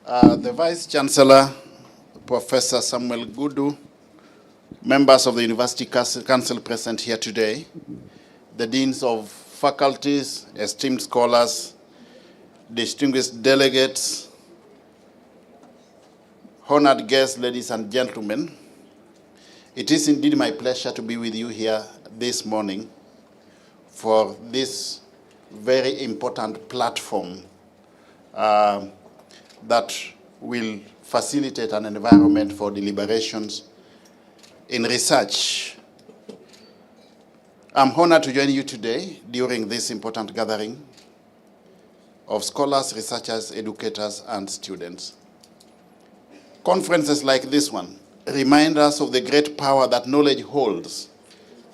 The Vice Chancellor, Professor Samuel Gudu, members of the University Council present here today, the deans of faculties, esteemed scholars, distinguished delegates, honored guests, ladies and gentlemen, it is indeed my pleasure to be with you here this morning for this very important platform that will facilitate an environment for deliberations in research. I'm honored to join you today during this important gathering of scholars, researchers, educators, and students. Conferences like this one remind us of the great power that knowledge holds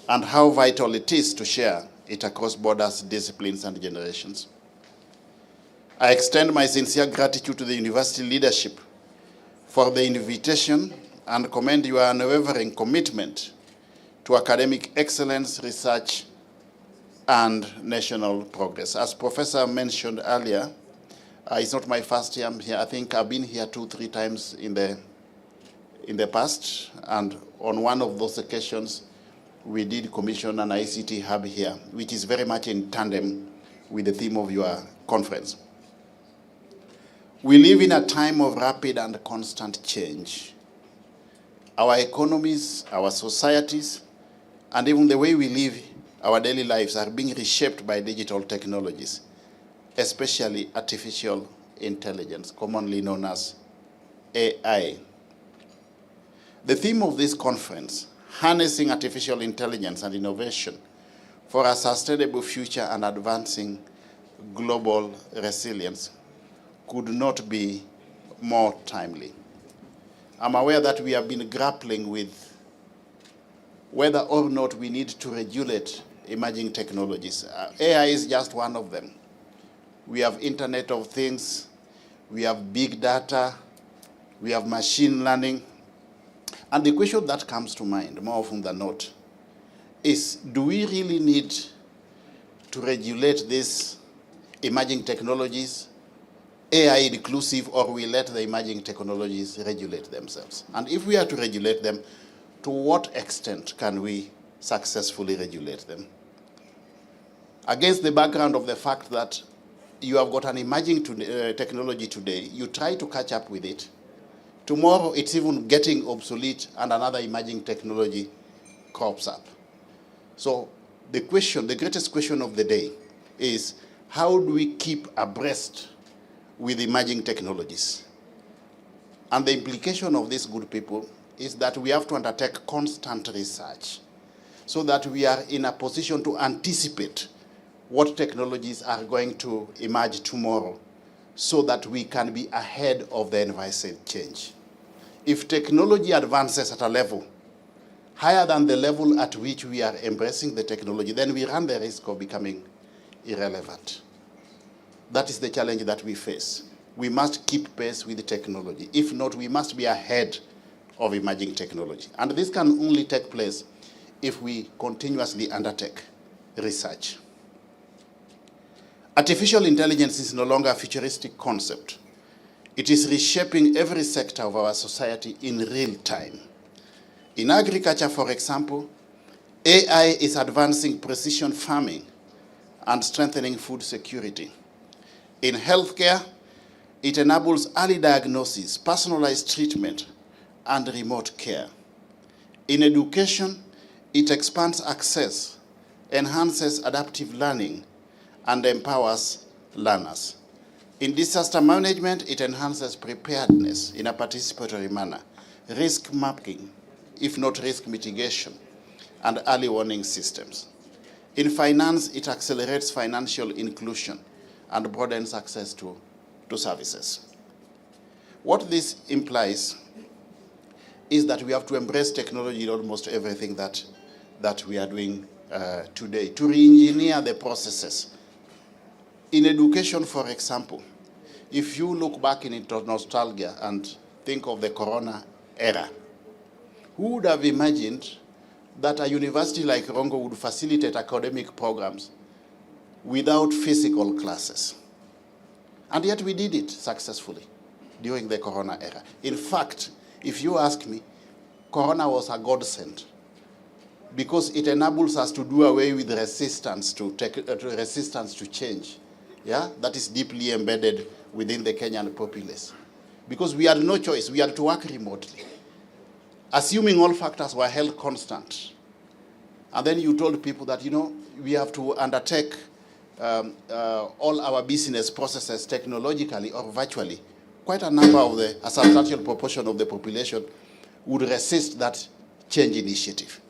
and how vital it is to share it across borders, disciplines, and generations. I extend my sincere gratitude to the university leadership for the invitation and commend your unwavering commitment to academic excellence, research, and national progress. As Professor mentioned earlier, it's not my first time here. I think I've been here 2-3 times in the past, and on one of those occasions, we did commission an ICT hub here, which is very much in tandem with the theme of your conference. We live in a time of rapid and constant change. Our economies, our societies, and even the way we live our daily lives are being reshaped by digital technologies, especially artificial intelligence, commonly known as AI. The theme of this conference, harnessing artificial intelligence and innovation for a sustainable future and advancing global resilience, could not be more timely. I'm aware that we have been grappling with whether or not we need to regulate emerging technologies. AI is just one of them. We have Internet of Things, we have big data, we have machine learning. And the question that comes to mind more often than not is, do we really need to regulate these emerging technologies, AI inclusive, or we let the emerging technologies regulate themselves? And if we are to regulate them, to what extent can we successfully regulate them? Against the background of the fact that you have got an emerging technology today, you try to catch up with it. Tomorrow it's even getting obsolete and another emerging technology crops up. So the greatest question of the day is, how do we keep abreast with emerging technologies? And the implication of this, good people, is that we have to undertake constant research so that we are in a position to anticipate what technologies are going to emerge tomorrow so that we can be ahead of the envisaged change. If technology advances at a level higher than the level at which we are embracing the technology, then we run the risk of becoming irrelevant. That is the challenge that we face. We must keep pace with the technology. If not, we must be ahead of emerging technology. And this can only take place if we continuously undertake research. Artificial intelligence is no longer a futuristic concept. It is reshaping every sector of our society in real time. In agriculture, for example, AI is advancing precision farming and strengthening food security. In healthcare, it enables early diagnosis, personalized treatment, and remote care. In education, it expands access, enhances adaptive learning, and empowers learners. In disaster management, it enhances preparedness in a participatory manner, risk mapping, if not risk mitigation, and early warning systems. In finance, it accelerates financial inclusion and broadens access to services. What this implies is that we have to embrace technology in almost everything that we are doing today, to re-engineer the processes. In education, for example, if you look back into nostalgia and think of the Corona era, who would have imagined that a university like Rongo would facilitate academic programs without physical classes? And yet we did it successfully. during the Corona era. In fact, if you ask me, Corona was a godsend because it enables us to do away with resistance to change. Yeah, that is deeply embedded within the Kenyan populace. Because we had no choice, we had to work remotely. Assuming all factors were held constant. And then you told people that, we have to undertake all our business processes technologically or virtually. Quite a number of a substantial proportion of the population would resist that change initiative.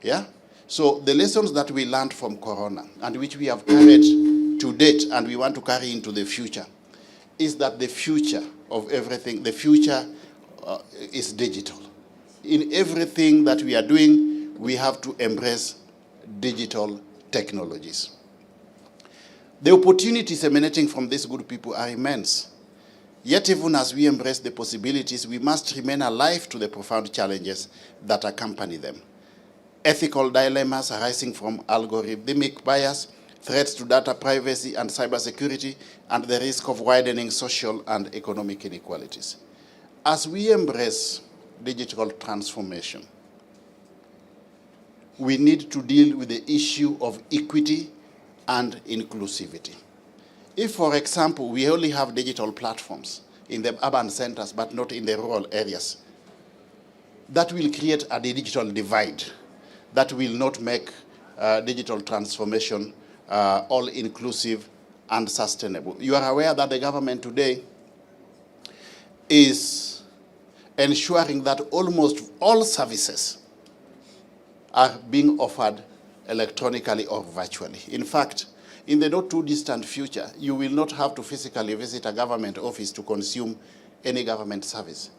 Yeah? So the lessons that we learned from Corona and which we have carried to date and we want to carry into the future is that the future of everything, the future is digital. In everything that we are doing, we have to embrace digital technologies. The opportunities emanating from these good people are immense. Yet even as we embrace the possibilities, we must remain alive to the profound challenges that accompany them. Ethical dilemmas arising from algorithmic bias, threats to data privacy and cybersecurity, and the risk of widening social and economic inequalities. As we embrace digital transformation, we need to deal with the issue of equity and inclusivity. If, for example, we only have digital platforms in the urban centers but not in the rural areas, that will create a digital divide that will not make digital transformation all-inclusive and sustainable. You are aware that the government today is ensuring that almost all services are being offered electronically or virtually. In fact, in the not too distant future, you will not have to physically visit a government office to consume any government service.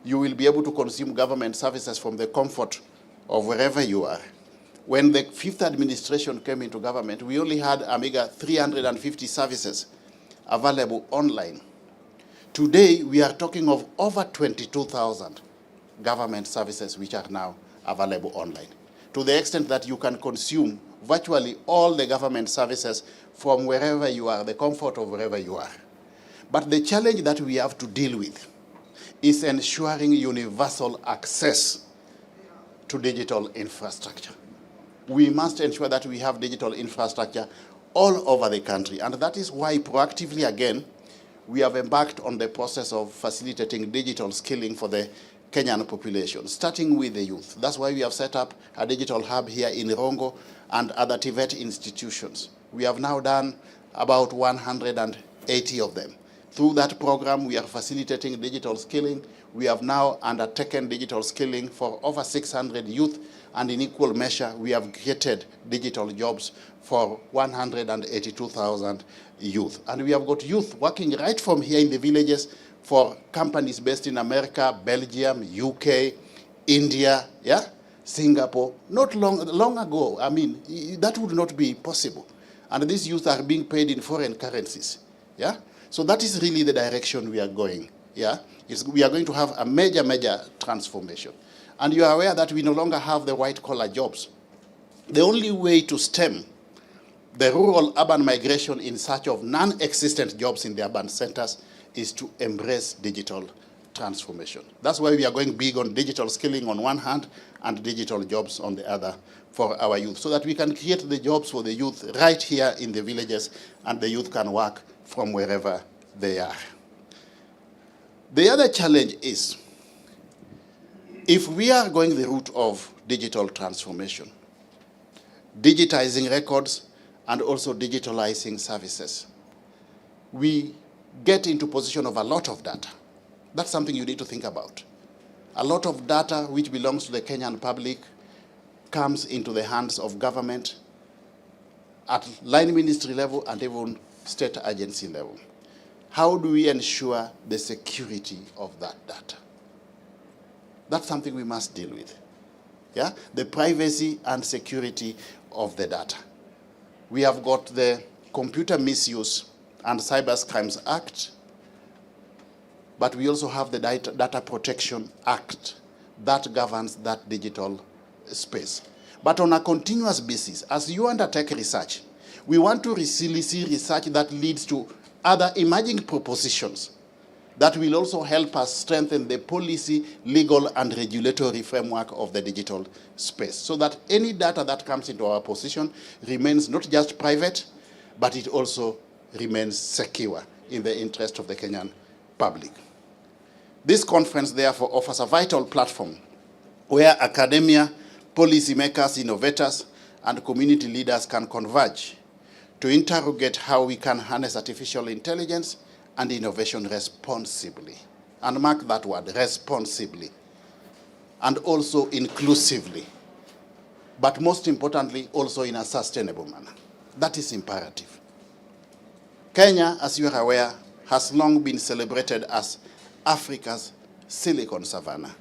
You will be able to consume government services from the comfort of wherever you are. When the fifth administration came into government, we only had a meager 350 services available online. Today, we are talking of over 22,000 government services which are now available online, to the extent that you can consume virtually all the government services from wherever you are, the comfort of wherever you are. But the challenge that we have to deal with is ensuring universal access to digital infrastructure. We must ensure that we have digital infrastructure all over the country, and that is why proactively again, we have embarked on the process of facilitating digital skilling for the Kenyan population, starting with the youth. That's why we have set up a digital hub here in Rongo and other TVET institutions. We have now done about 180 of them. Through that program, we are facilitating digital skilling. We have now undertaken digital skilling for over 600 youth, and in equal measure, we have created digital jobs for 182,000 youth. And we have got youth working right from here in the villages for companies based in America, Belgium, UK, India, yeah, Singapore. Not long ago, I mean, that would not be possible. And these youth are being paid in foreign currencies, yeah? So that is really the direction we are going, yeah? We are going to have a major, major transformation. And you are aware that we no longer have the white-collar jobs. The only way to stem the rural-urban migration in search of non-existent jobs in the urban centers is to embrace digital transformation. That's why we are going big on digital skilling on one hand and digital jobs on the other for our youth, so that we can create the jobs for the youth right here in the villages, and the youth can work from wherever they are. The other challenge is, if we are going the route of digital transformation, digitizing records and also digitalizing services, we get into possession of a lot of data. That's something you need to think about. A lot of data which belongs to the Kenyan public comes into the hands of government at line ministry level and even state agency level. How do we ensure the security of that data? That's something we must deal with. Yeah? The privacy and security of the data. We have got the Computer Misuse and Cyber Crimes Act, but we also have the Data Protection Act that governs that digital space. But on a continuous basis, as you undertake research, we want to really see research that leads to other emerging propositions that will also help us strengthen the policy, legal, and regulatory framework of the digital space, so that any data that comes into our possession remains not just private, but it also remains secure in the interest of the Kenyan public. This conference, therefore, offers a vital platform where academia, policymakers, innovators, and community leaders can converge to interrogate how we can harness artificial intelligence and innovation responsibly. And mark that word, responsibly, and also inclusively, but most importantly, also in a sustainable manner. That is imperative. Kenya, as you are aware, has long been celebrated as Africa's Silicon Savannah,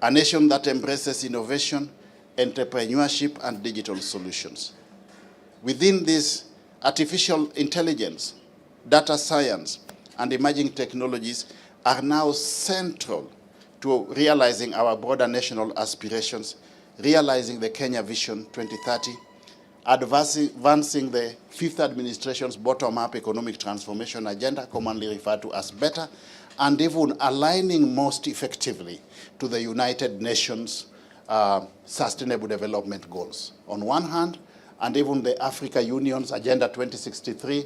a nation that embraces innovation, entrepreneurship, and digital solutions. Within this, artificial intelligence, data science, and emerging technologies are now central to realizing our broader national aspirations, realizing the Kenya Vision 2030, advancing the Fifth Administration's bottom-up economic transformation agenda, commonly referred to as BETTER, and even aligning most effectively to the United Nations Sustainable Development Goals on one hand, and even the Africa Union's Agenda 2063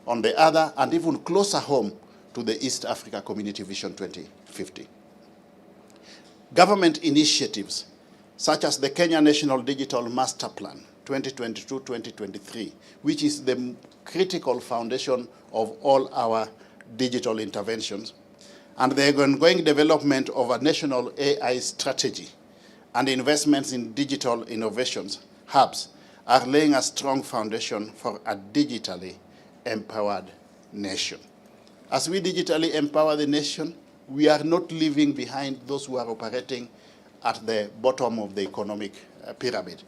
on the other, and even closer home to the East Africa Community Vision 2050. Government initiatives such as the Kenya National Digital Master Plan 2022-2023, which is the critical foundation of all our digital interventions, and the ongoing development of a national AI strategy and investments in digital innovations hubs are laying a strong foundation for a digitally empowered nation. As we digitally empower the nation, we are not leaving behind those who are operating at the bottom of the economic pyramid.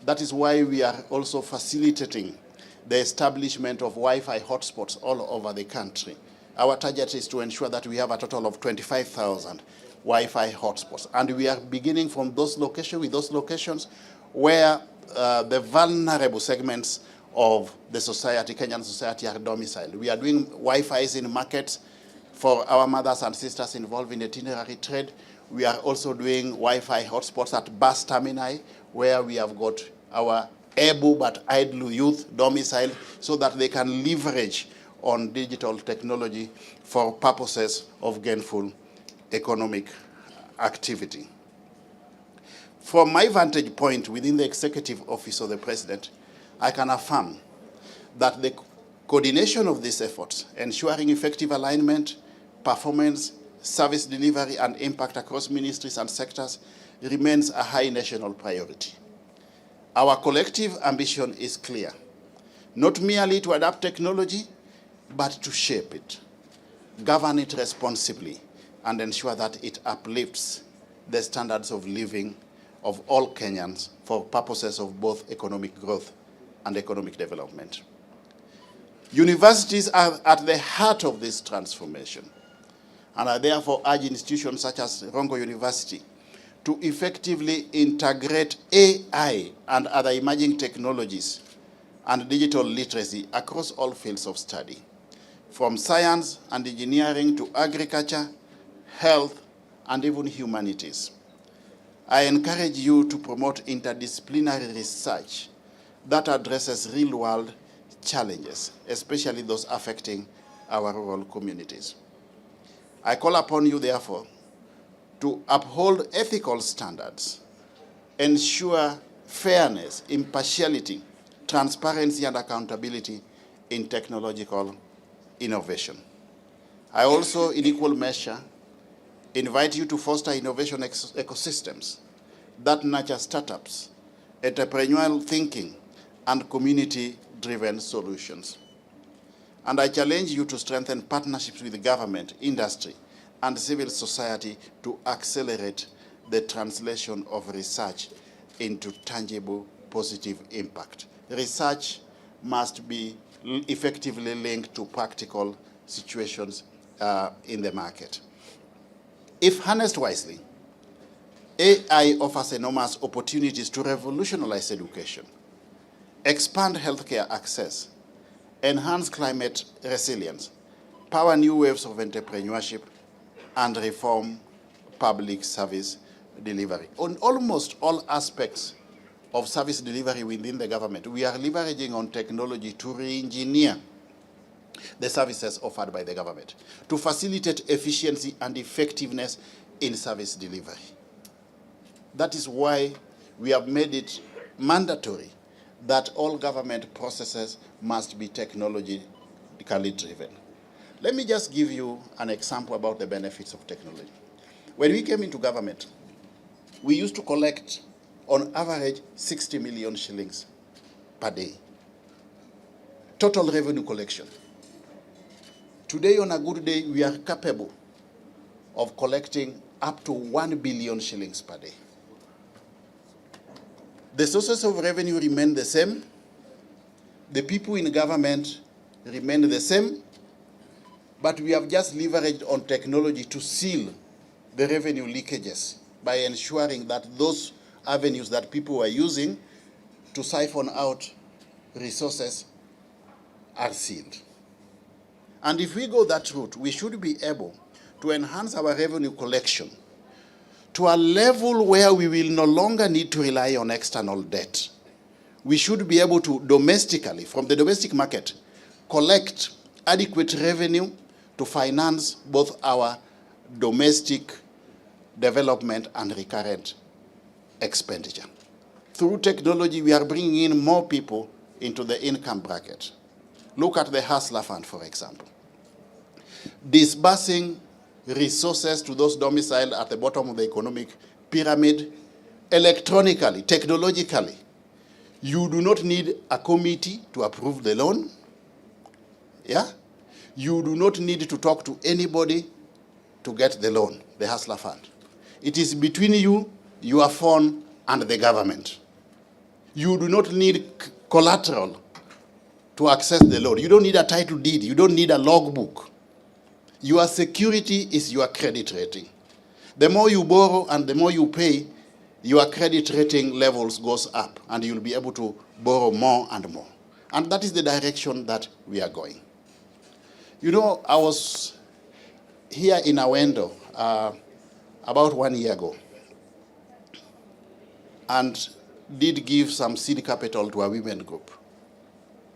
That is why we are also facilitating the establishment of Wi-Fi hotspots all over the country. Our target is to ensure that we have a total of 25,000 Wi-Fi hotspots. And we are beginning from those locations where the vulnerable segments of the society, Kenyan society, are domiciled. We are doing Wi-Fis in markets for our mothers and sisters involved in itinerary trade. We are also doing Wi-Fi hotspots at bus termini, where we have got our able but idle youth domiciled so that they can leverage on digital technology for purposes of gainful economic activity. From my vantage point within the Executive Office of the President, I can affirm that the coordination of these efforts, ensuring effective alignment, performance, service delivery, and impact across ministries and sectors remains a high national priority. Our collective ambition is clear, not merely to adapt technology, but to shape it, govern it responsibly, and ensure that it uplifts the standards of living of all Kenyans for purposes of both economic growth and economic development. Universities are at the heart of this transformation, and I therefore urge institutions such as Rongo University to effectively integrate AI and other emerging technologies and digital literacy across all fields of study, from science and engineering to agriculture, health, and even humanities. I encourage you to promote interdisciplinary research that addresses real-world challenges, especially those affecting our rural communities. I call upon you, therefore, to uphold ethical standards, ensure fairness, impartiality, transparency, and accountability in technological innovation. I also, in equal measure, invite you to foster innovation ecosystems that nurture startups, entrepreneurial thinking, and community-driven solutions. And I challenge you to strengthen partnerships with the government, industry, and civil society to accelerate the translation of research into tangible, positive impact. Research must be effectively linked to practical situations in the market. If harnessed wisely, AI offers enormous opportunities to revolutionize education, expand healthcare access, enhance climate resilience, power new waves of entrepreneurship, and reform public service delivery. On almost all aspects of service delivery within the government, we are leveraging on technology to re-engineer the services offered by the government, to facilitate efficiency and effectiveness in service delivery. That is why we have made it mandatory that all government processes must be technologically driven. Let me just give you an example about the benefits of technology. When we came into government, we used to collect, on average, 60 million shillings per day. Total revenue collection. Today, on a good day, we are capable of collecting up to 1 billion shillings per day. The sources of revenue remain the same. The people in government remain the same. But we have just leveraged on technology to seal the revenue leakages by ensuring that those avenues that people are using to siphon out resources are sealed. And if we go that route, we should be able to enhance our revenue collection to a level where we will no longer need to rely on external debt. We should be able to domestically, from the domestic market, collect adequate revenue to finance both our domestic development and recurrent expenditure. Through technology, we are bringing in more people into the income bracket. Look at the Hustler Fund, for example. Disbursing resources to those domiciled at the bottom of the economic pyramid electronically, technologically. You do not need a committee to approve the loan. Yeah? You do not need to talk to anybody to get the loan, the Hustler Fund. It is between you, your phone, and the government. You do not need collateral to access the loan. You don't need a title deed. You don't need a logbook. Your security is your credit rating. The more you borrow and the more you pay, your credit rating levels goes up, and you'll be able to borrow more and more. And that is the direction that we are going. You know, I was here in Awendo about 1 year ago and did give some seed capital to a women group,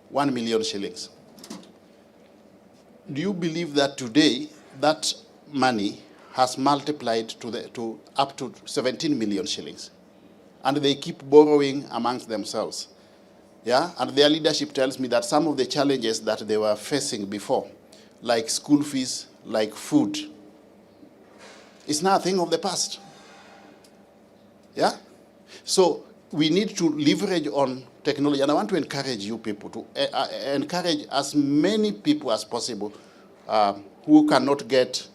1 million shillings. Do you believe that today that money has multiplied to up to 17 million shillings? And they keep borrowing amongst themselves. Yeah? And their leadership tells me that some of the challenges that they were facing before, like school fees, like food, is now a thing of the past. Yeah? So we need to leverage on technology, and I want to encourage you people to encourage as many people as possible who cannot get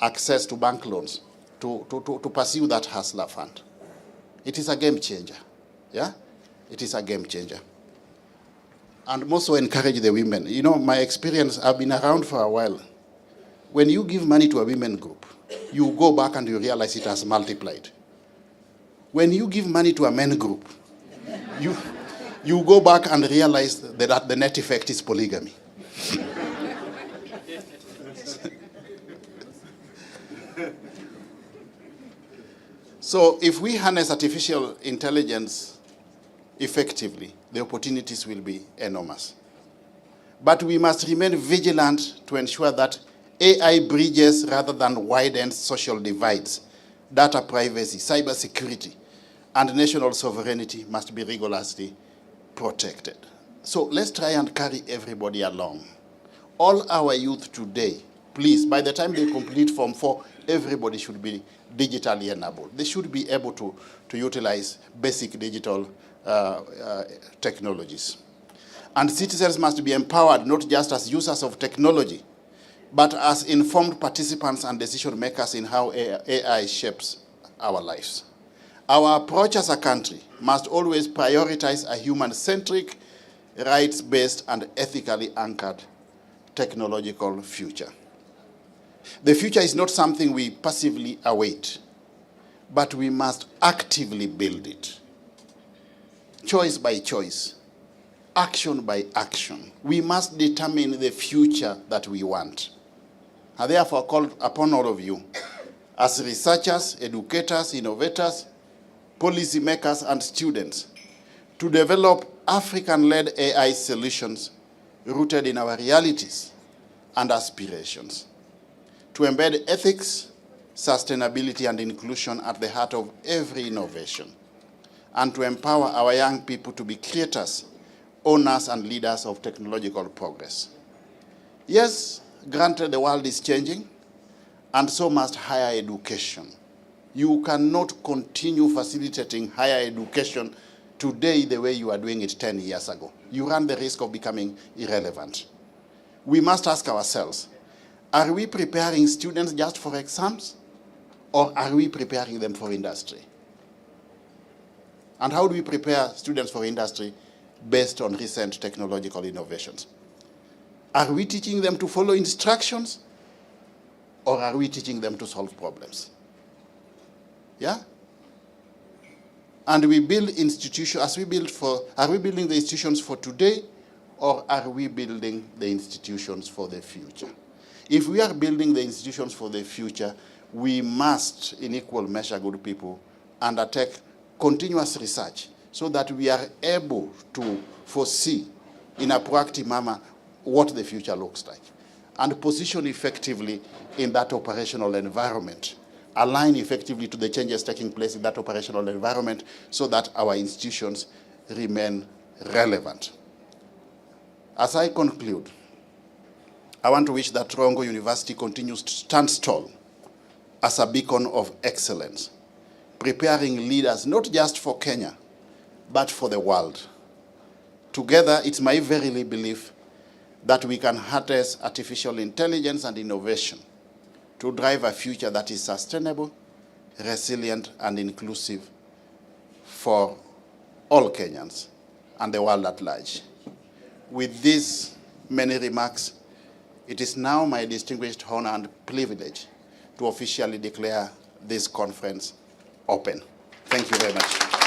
access to bank loans to pursue that Hustler Fund. It is a game changer. Yeah? It is a game changer. And also encourage the women. You know, my experience, I've been around for a while. When you give money to a women group, you go back and you realize it has multiplied. When you give money to a men group, you go back and realize that the net effect is polygamy. So if we harness artificial intelligence effectively, the opportunities will be enormous. But we must remain vigilant to ensure that AI bridges rather than widens social divides. Data privacy, cybersecurity, and national sovereignty must be rigorously protected. So let's try and carry everybody along. All our youth today, please, by the time they complete Form 4, everybody should be digitally enabled. They should be able to utilize basic digital technologies. And citizens must be empowered not just as users of technology, but as informed participants and decision makers in how AI shapes our lives. Our approach as a country must always prioritize a human-centric, rights-based, and ethically anchored technological future. The future is not something we passively await, but we must actively build it. Choice by choice, action by action. We must determine the future that we want. I therefore call upon all of you, as researchers, educators, innovators, policymakers, and students, to develop African-led AI solutions rooted in our realities and aspirations, to embed ethics, sustainability, and inclusion at the heart of every innovation, and to empower our young people to be creators, owners, and leaders of technological progress. Yes, granted, the world is changing, and so must higher education. You cannot continue facilitating higher education today the way you are doing it 10 years ago. You run the risk of becoming irrelevant. We must ask ourselves, are we preparing students just for exams, or are we preparing them for industry? And how do we prepare students for industry based on recent technological innovations? Are we teaching them to follow instructions, or are we teaching them to solve problems? Yeah? And we build institutions, are we building the institutions for today, or are we building the institutions for the future? If we are building the institutions for the future, we must, in equal measure, good people, undertake continuous research so that we are able to foresee in a proactive manner what the future looks like, and position effectively in that operational environment, align effectively to the changes taking place in that operational environment so that our institutions remain relevant. As I conclude, I want to wish that Rongo University continues to stand tall as a beacon of excellence, preparing leaders not just for Kenya, but for the world. Together, it's my verily belief that we can harness artificial intelligence and innovation to drive a future that is sustainable, resilient, and inclusive for all Kenyans and the world at large. With these many remarks, it is now my distinguished honor and privilege to officially declare this conference open. Thank you very much.